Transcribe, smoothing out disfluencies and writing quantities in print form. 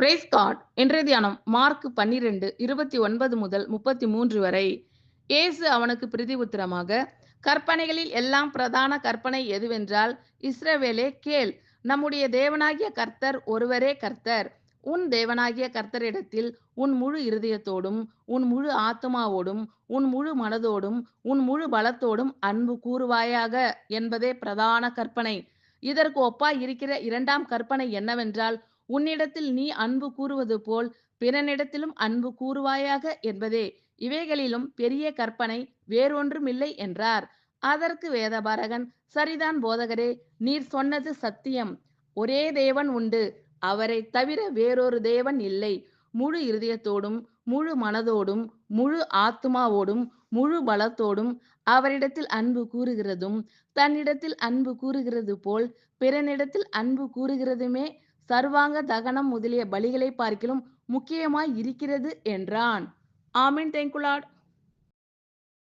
Price God. இன்றைய தியானம் mark 12:29 முதல் 33 வரை. இயேசு அவனுக்கு பிரதியுத்தரமாக, கற்பனைகளில் எல்லாம் பிரதான கற்பனை எதுவென்றால், இஸ்ரவேலே கேள், நம்முடைய தேவனாகிய கர்த்தர் ஒருவரே கர்த்தர். உன் தேவனாகிய கர்த்தரிடத்தில் உன் முழு இருதயத்தோடும், உன் முழு ஆத்துமாவோடும், உன் முழு மனதோடும், உன் முழு பலத்தோடும் அன்பு கூறுவாயாக என்பதே பிரதான கற்பனை. இதற்கு ஒப்பாய் இருக்கிற இரண்டாம் கற்பனை என்னவென்றால், உன்னிடத்தில் நீ அன்பு கூறுவது போல் பிறனிடத்திலும் அன்பு கூறுவாயாக என்பதே. இவைகளிலும் பெரிய கற்பனை வேறொன்றுமில்லை என்றார். அதற்கு வேதபாரகன், சரிதான் போதகரே, நீர் சொன்னது சத்தியம். ஒரே தேவன் உண்டு, அவரைத் தவிர வேறொரு தேவன் இல்லை. முழு இருதயத்தோடும், முழு மனதோடும், முழு ஆத்துமாவோடும், முழு பலத்தோடும் அவரிடத்தில் அன்பு கூறுகிறதும், தன்னிடத்தில் அன்பு கூறுகிறது போல் பிறனிடத்தில் அன்பு கூறுகிறதுமே சர்வாங்க தகனம் முதலிய பலிகளை பார்க்கிலும் முக்கியமாய் இருக்கிறது என்றான். ஆமென். Thank you Lord.